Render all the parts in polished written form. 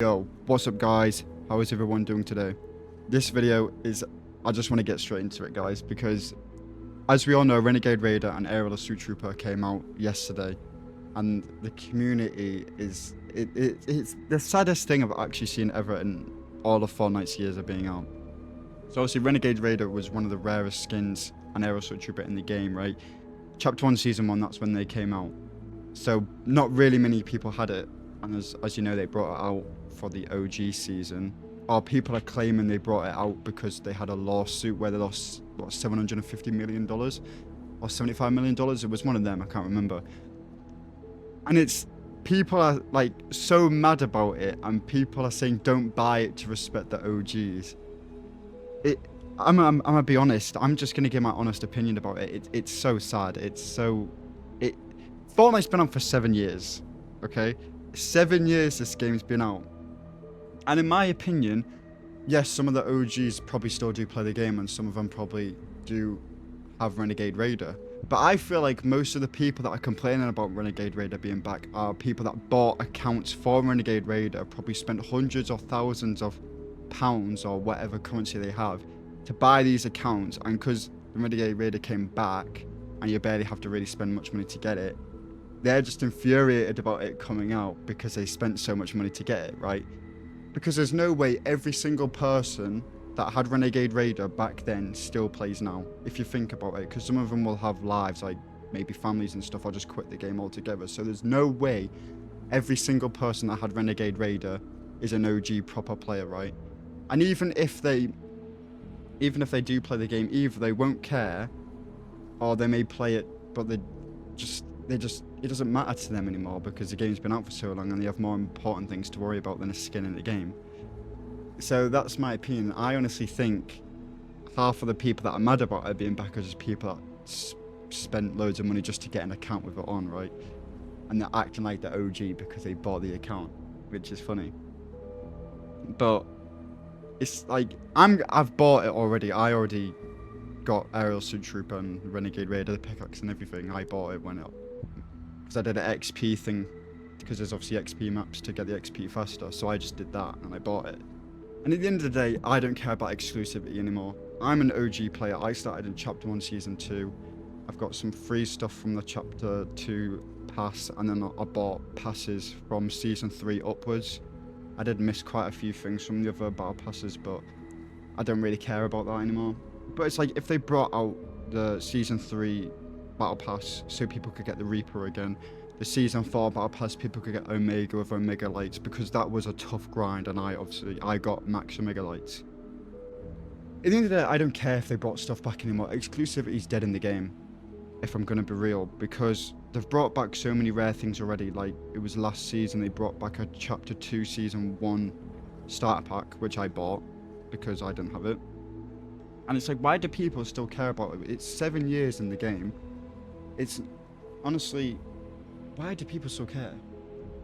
Yo, what's up guys? How is everyone doing today? This video is, I just want to get straight into it guys, because as we all know, Renegade Raider and Aerial Assault Trooper came out yesterday, and the community is, it's the saddest thing I've actually seen ever in all of Fortnite's years of being out. So obviously Renegade Raider was one of the rarest skins and Aerial Assault Trooper in the game, right? Chapter 1 Season 1, that's when they came out. So not really many people had it, and as you know, they brought it out for the OG season. Or people are claiming they brought it out because they had a lawsuit where they lost, what, $750 million? Or $75 million? It was one of them, I can't remember. And it's, people are like so mad about it, and people are saying don't buy it to respect the OGs. I'm gonna be honest, I'm just gonna give my honest opinion about it. It's so sad. Fortnite's been out for 7 years, okay? 7 years this game's been out. And in my opinion, yes, some of the OGs probably still do play the game, and some of them probably do have Renegade Raider. But I feel like most of the people that are complaining about Renegade Raider being back are people that bought accounts for Renegade Raider, probably spent hundreds or thousands of pounds or whatever currency they have to buy these accounts, and because the Renegade Raider came back and you barely have to really spend much money to get it, they're just infuriated about it coming out because they spent so much money to get it, right? Because there's no way every single person that had Renegade Raider back then still plays now, if you think about it, because some of them will have lives, like maybe families and stuff, or just quit the game altogether. So there's no way every single person that had Renegade Raider is an OG proper player, right? And even if they do play the game, either they won't care, or they may play it, but it doesn't matter to them anymore because the game's been out for so long and they have more important things to worry about than a skin in the game. So that's my opinion. I honestly think half of the people that are mad about it being back are just people that spent loads of money just to get an account with it on, right? And they're acting like the OG because they bought the account, which is funny. But it's like, I've bought it already. I already got Aerial Assault Trooper and Renegade Raider, the pickaxe and everything. I bought it when it, because I did an XP thing, because there's obviously XP maps to get the XP faster, so I just did that and I bought it. And at the end of the day, I don't care about exclusivity anymore. I'm an OG player. I started in Chapter 1 Season 2. I've got some free stuff from the Chapter 2 pass, and then I bought passes from Season 3 upwards. I did miss quite a few things from the other battle passes, but I don't really care about that anymore. But it's like, if they brought out the Season 3 battle pass so people could get the Reaper again, the Season 4 battle pass people could get Omega with Omega Lights, because that was a tough grind, and I got max Omega Lights. At the end of the day, I don't care if they brought stuff back anymore. Exclusivity is dead in the game, if I'm gonna be real, because they've brought back so many rare things already. Like, it was last season they brought back a Chapter 2 Season 1 starter pack, which I bought because I didn't have it. And it's like, why do people still care about it? It's 7 years in the game. It's honestly, why do people still care?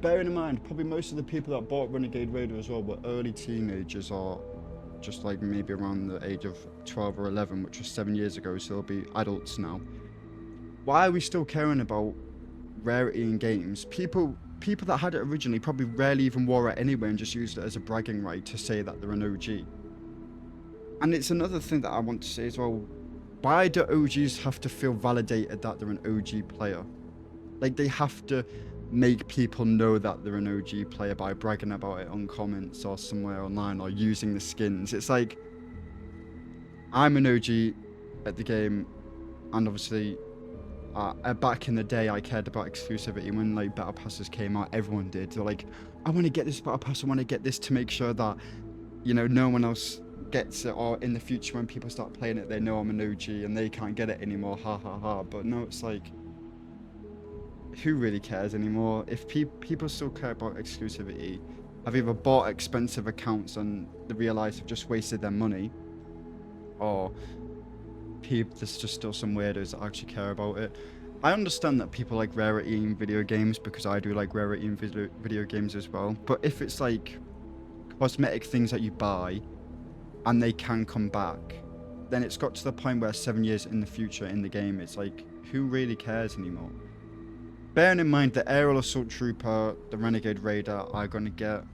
Bearing in mind, probably most of the people that bought Renegade Raider as well were early teenagers, or just like maybe around the age of 12 or 11, which was 7 years ago, so they'll be adults now. Why are we still caring about rarity in games? People that had it originally probably rarely even wore it anyway and just used it as a bragging right to say that they're an OG. And it's another thing that I want to say as well. Why do OGs have to feel validated that they're an OG player? Like, they have to make people know that they're an OG player by bragging about it on comments or somewhere online, or using the skins. It's like, I'm an OG at the game, and obviously back in the day I cared about exclusivity. When like battle passes came out, everyone did. They're like, I want to get this battle pass, I want to get this to make sure that, you know, no one else gets it, or in the future when people start playing it, they know I'm an OG and they can't get it anymore, ha ha ha. But no, it's like, who really cares anymore? If people still care about exclusivity, have either bought expensive accounts and they realize they've just wasted their money, or there's just still some weirdos that actually care about it. I understand that people like rarity in video games, because I do like rarity in video games as well, but if it's like cosmetic things that you buy and they can come back, then it's got to the point where 7 years in the future in the game, it's like, who really cares anymore? Bearing in mind the Aerial Assault Trooper, the Renegade Raider are going to get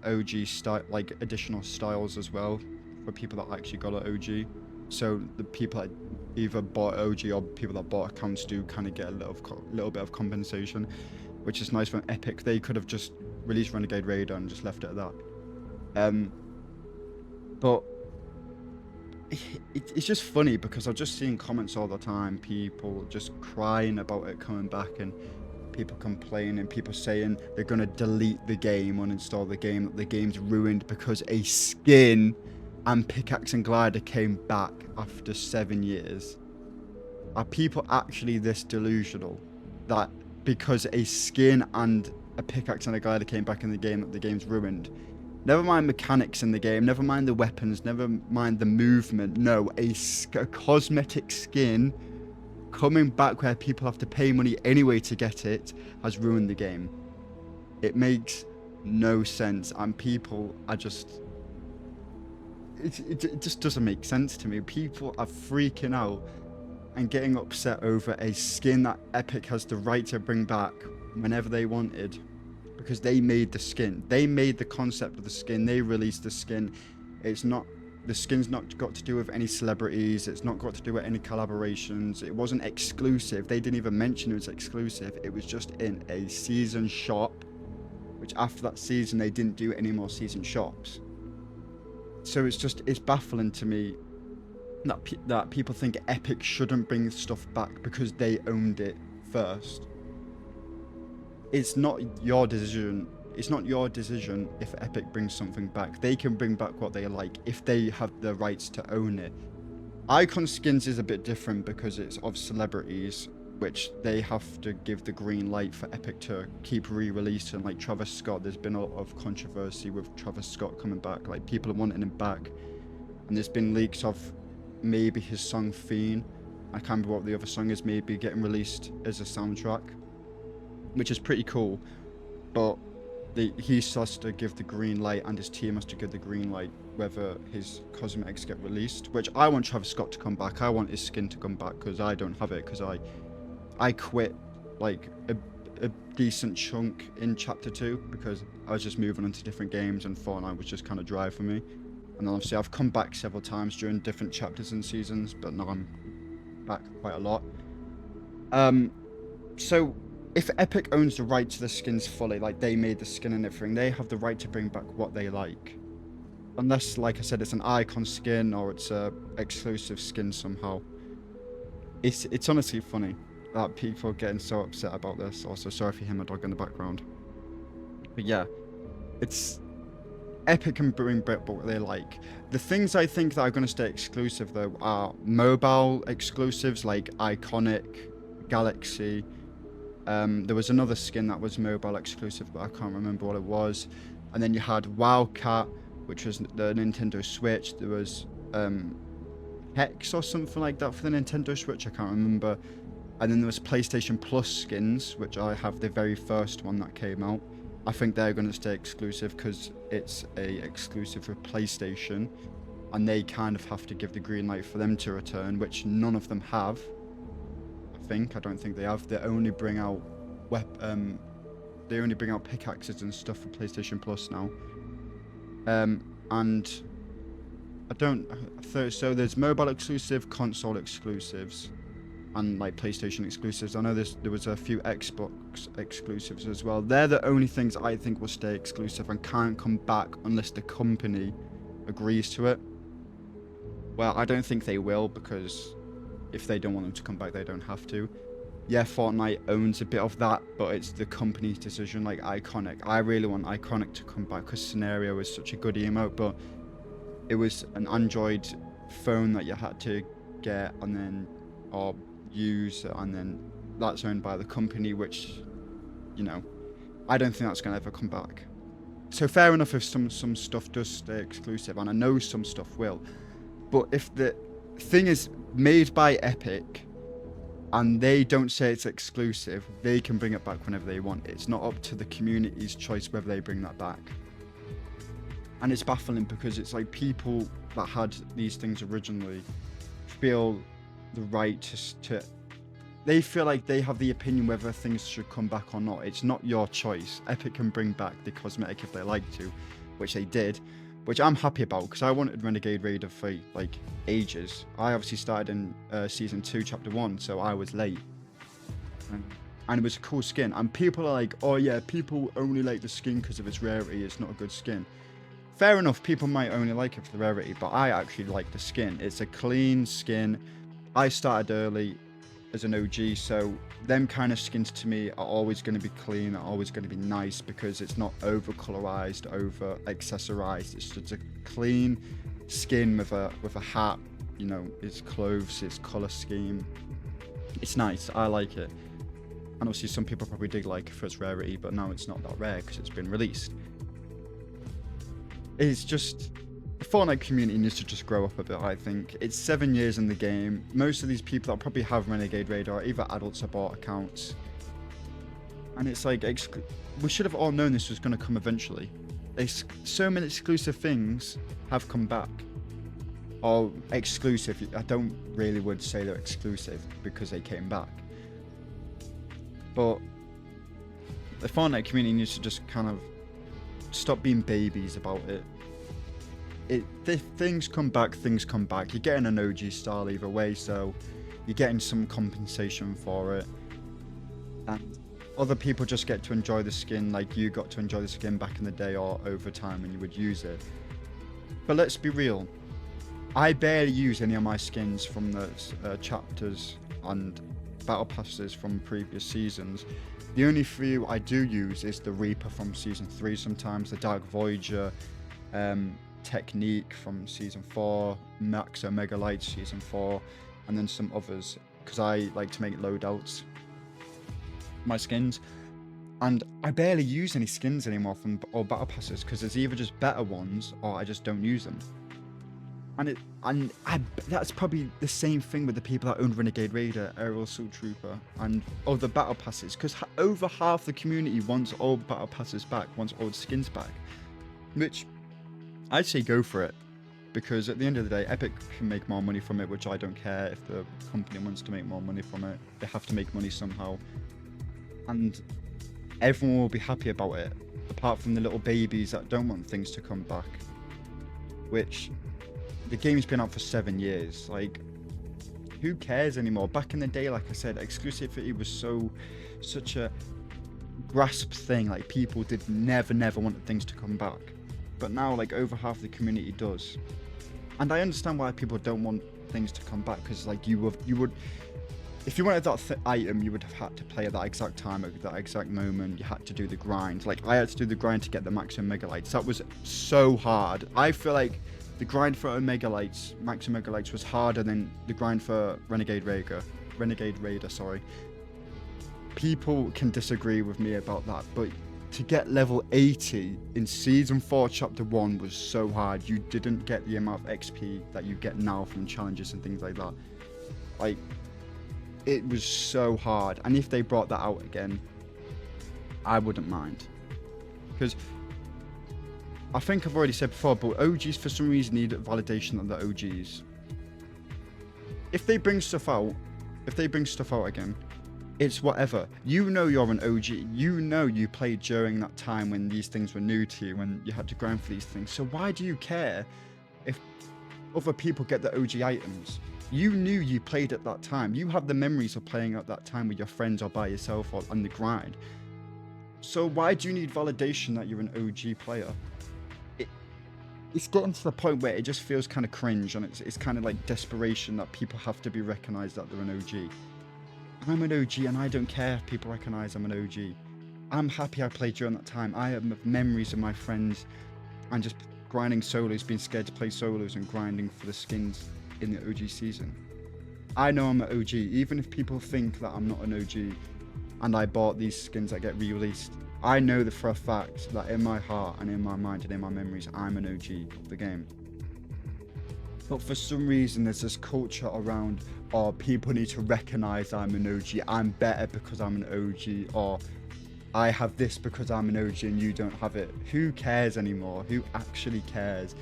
OG style, like additional styles as well for people that actually got an OG. So the people that either bought OG or people that bought accounts do kind of get a little bit of compensation, which is nice for Epic. They could have just released Renegade Raider and just left it at that. But it's just funny because I've just seen comments all the time, people just crying about it coming back, and people complaining, people saying they're going to delete the game, uninstall the game, that the game's ruined because a skin and pickaxe and glider came back after 7 years. Are people actually this delusional that because a skin and a pickaxe and a glider came back in the game that the game's ruined? Never mind mechanics in the game, never mind the weapons, never mind the movement. No, a cosmetic skin coming back where people have to pay money anyway to get it has ruined the game. It makes no sense, and people are just... It just doesn't make sense to me. People are freaking out and getting upset over a skin that Epic has the right to bring back whenever they wanted, because they made the skin. They made the concept of the skin. They released the skin. The skin's not got to do with any celebrities. It's not got to do with any collaborations. It wasn't exclusive. They didn't even mention it was exclusive. It was just in a season shop, which after that season, they didn't do any more season shops. So it's baffling to me that people think Epic shouldn't bring stuff back because they owned it first. It's not your decision. It's not your decision if Epic brings something back. They can bring back what they like if they have the rights to own it. Icon skins is a bit different because it's of celebrities, which they have to give the green light for Epic to keep re-releasing. Like Travis Scott, there's been a lot of controversy with Travis Scott coming back. Like people are wanting him back, and there's been leaks of maybe his song Fiend, I can't remember what the other song is, maybe getting released as a soundtrack, which is pretty cool. But he has to give the green light, and his team has to give the green light whether his cosmetics get released. Which I want Travis Scott to come back. I want his skin to come back because I don't have it, because I quit like a decent chunk in chapter 2 because I was just moving into different games and Fortnite was just kind of dry for me. And then obviously I've come back several times during different chapters and seasons, but now I'm back quite a lot. So if Epic owns the right to the skins fully, like they made the skin and everything, they have the right to bring back what they like. Unless, like I said, it's an icon skin or it's a exclusive skin somehow. It's honestly funny that people are getting so upset about this. Also, sorry if you hear my dog in the background. But yeah, it's... Epic can bring back what they like. The things I think that are going to stay exclusive, though, are mobile exclusives like Iconic, Galaxy. There was another skin that was mobile exclusive, but I can't remember what it was. And then you had Wildcat, which was the Nintendo Switch. There was Hex or something like that for the Nintendo Switch. I can't remember. And then there was PlayStation Plus skins, which I have the very first one that came out. I think they're going to stay exclusive because it's a exclusive for PlayStation, and they kind of have to give the green light for them to return, which none of them have. I don't think they have. They only bring out pickaxes and stuff for PlayStation Plus now. And I don't. So there's mobile exclusive, console exclusives, and like PlayStation exclusives. I know there was a few Xbox exclusives as well. They're the only things I think will stay exclusive and can't come back unless the company agrees to it. Well, I don't think they will, because if they don't want them to come back, they don't have to. Yeah, Fortnite owns a bit of that, but it's the company's decision. Like Iconic, I really want Iconic to come back because Scenario is such a good emote, but it was an Android phone that you had to get and then or use, and then that's owned by the company, which, you know, I don't think that's going to ever come back. So fair enough if some stuff does stay exclusive, and I know some stuff will, but if the thing is made by Epic and they don't say it's exclusive, they can bring it back whenever they want. It's not up to the community's choice whether they bring that back. And it's baffling because it's like people that had these things originally feel the right to they feel like they have the opinion whether things should come back or not. It's not your choice. Epic can bring back the cosmetic if they like to, which they did, which I'm happy about because I wanted Renegade Raider for like ages. I obviously started in season 2, chapter 1, so I was late. And it was a cool skin. And people are like, oh yeah, people only like the skin because of its rarity. It's not a good skin. Fair enough, people might only like it for the rarity, but I actually like the skin. It's a clean skin. I started early as an OG, so them kind of skins to me are always going to be clean, are always going to be nice because it's not over colorized, over accessorized. It's just a clean skin with a hat, you know, its clothes, its color scheme. It's nice. I like it. And obviously some people probably did like it for its rarity, but now it's not that rare because it's been released. It's just, the Fortnite community needs to just grow up a bit, I think. It's 7 years in the game. Most of these people that probably have Renegade Raider are either adults or bought accounts. And it's like, we should have all known this was going to come eventually. So many exclusive things have come back. Or exclusive, I don't really would say they're exclusive because they came back. But the Fortnite community needs to just kind of stop being babies about it. If things come back, things come back. You're getting an OG style either way, so you're getting some compensation for it. And other people just get to enjoy the skin like you got to enjoy the skin back in the day or over time when you would use it. But let's be real. I barely use any of my skins from the chapters and battle passes from previous seasons. The only few I do use is the Reaper from season 3 sometimes, the Dark Voyager, Technique from season 4, Max Omega Light season 4, and then some others because I like to make loadouts my skins. And I barely use any skins anymore from or battle passes because there's either just better ones or I just don't use them. And that's probably the same thing with the people that own Renegade Raider, Aerial Assault Trooper, and other battle passes, because over half the community wants old battle passes back, wants old skins back, which I'd say go for it, because at the end of the day, Epic can make more money from it, which I don't care if the company wants to make more money from it. They have to make money somehow, and everyone will be happy about it, apart from the little babies that don't want things to come back, which... The game's been out for 7 years. Like, who cares anymore? Back in the day, like I said, exclusivity was such a grasp thing. Like, people did never want things to come back. But now, like, over half the community does. And I understand why people don't want things to come back, because, like, you would, if you wanted that item, you would have had to play at that exact time, at that exact moment. You had to do the grind. Like, I had to do the grind to get the Max Omega Lights. That was so hard. I feel like the grind for Omega Lights, Max Omega Lights, was harder than the grind for Renegade Raider, sorry. People can disagree with me about that, but to get level 80 in Season 4 Chapter 1 was so hard. You didn't get the amount of XP that you get now from challenges and things like that. Like, it was so hard. And if they brought that out again, I wouldn't mind. Because I think I've already said before, but OGs for some reason need validation on the OGs. If they bring stuff out again, it's whatever. You know you're an OG. You know you played during that time when these things were new to you, when you had to grind for these things. So why do you care if other people get the OG items? You knew you played at that time. You have the memories of playing at that time with your friends or by yourself or on the grind. So why do you need validation that you're an OG player? It's getting to the point where it just feels kind of cringe, and it's kind of like desperation that people have to be recognized that they're an OG. I'm an OG and I don't care if people recognize I'm an OG. I'm happy I played during that time. I have memories of my friends and just grinding solos, being scared to play solos and grinding for the skins in the OG season. I know I'm an OG, even if people think that I'm not an OG and I bought these skins that get re-released. I know that for a fact that in my heart and in my mind and in my memories, I'm an OG of the game. But for some reason, there's this culture around, oh, people need to recognize I'm an OG, I'm better because I'm an OG, or I have this because I'm an OG and you don't have it. Who cares anymore? Who actually cares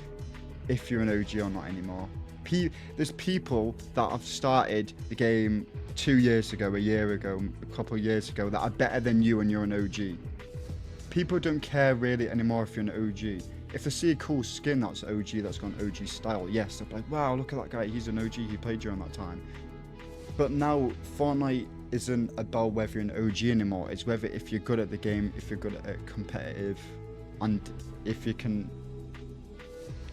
if you're an OG or not anymore? There's people that have started the game 2 years ago, a year ago, a couple of years ago that are better than you and you're an OG. People don't care really anymore if you're an OG. if they see a cool skin that's OG, that's got an OG style, yes, they'll be like, wow, look at that guy, he's an OG, he played during that time. But now, Fortnite isn't about whether you're an OG anymore, it's whether if you're good at the game, if you're good at it, competitive, and if you can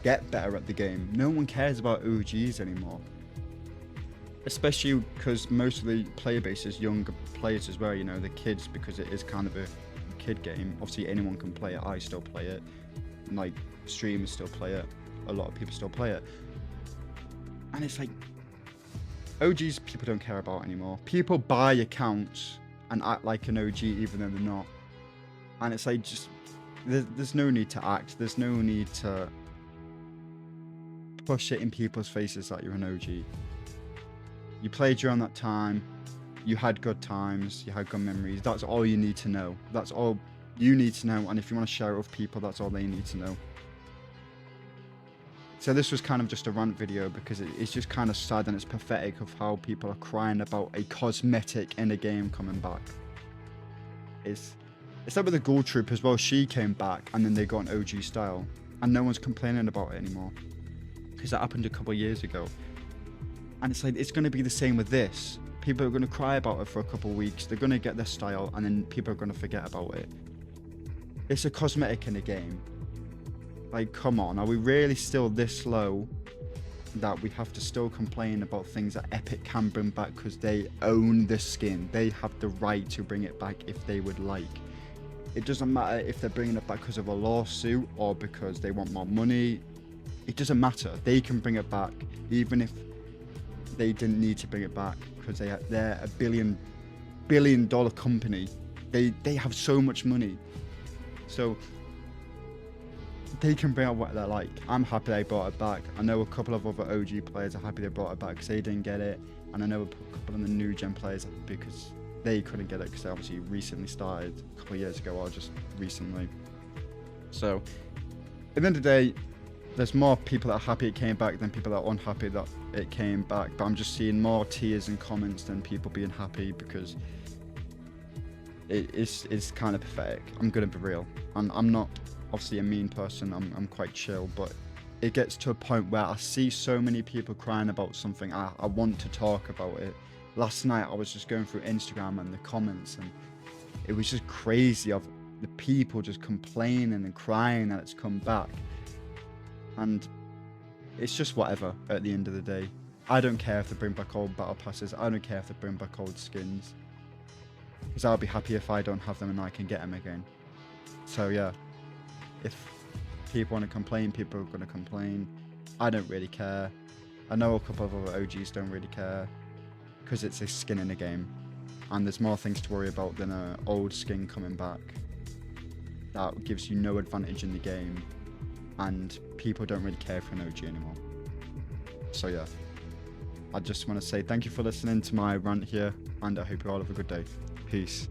get better at the game. No one cares about OGs anymore. Especially because most of the player base is younger players as well, you know, the kids, because it is kind of a kid game. Obviously anyone can play it, I still play it, like streamers still play it, a lot of people still play it. And it's like, OGs people don't care about anymore. People buy accounts and act like an OG even though they're not. And it's like, just, there's no need to act, there's no need to push it in people's faces that you're an OG. You played during that time, you had good times, you had good memories, that's all you need to know. That's all you need to know, and if you want to share it with people, that's all they need to know. So this was kind of just a rant video because it's just kind of sad and it's pathetic of how people are crying about a cosmetic in a game coming back. It's like with the Gold Troop as well, she came back and then they got an OG style and no one's complaining about it anymore. Because that happened a couple of years ago. And it's like, it's going to be the same with this. People are going to cry about it for a couple of weeks, they're going to get their style, and then people are going to forget about it. It's a cosmetic in a game. Like, come on, are we really still this low that we have to still complain about things that Epic can bring back because they own the skin? They have the right to bring it back if they would like. It doesn't matter if they're bringing it back because of a lawsuit or because they want more money. It doesn't matter. They can bring it back, even if they didn't need to bring it back, because they're a billion dollar company. They have so much money, so they can bring out what they like. I'm happy they brought it back. I know a couple of other OG players are happy they brought it back because they didn't get it, and I know a couple of the new gen players are happy because they couldn't get it because they obviously recently started a couple of years ago or just recently. So at the end of the day, there's more people that are happy it came back than people that are unhappy that it came back. But I'm just seeing more tears and comments than people being happy because it's kind of pathetic. I'm gonna be real. I'm not obviously a mean person. I'm quite chill, but it gets to a point where I see so many people crying about something. I want to talk about it. Last night I was just going through Instagram and the comments, and it was just crazy of the people just complaining and crying that it's come back. And it's just whatever at the end of the day. I don't care if they bring back old battle passes. I don't care if they bring back old skins. Because I'll be happy if I don't have them and I can get them again. So yeah, if people want to complain, people are going to complain. I don't really care. I know a couple of other OGs don't really care. Because it's a skin in a game. And there's more things to worry about than an old skin coming back. That gives you no advantage in the game. And people don't really care for an OG anymore. So yeah, I just want to say thank you for listening to my rant here, and I hope you all have a good day. Peace.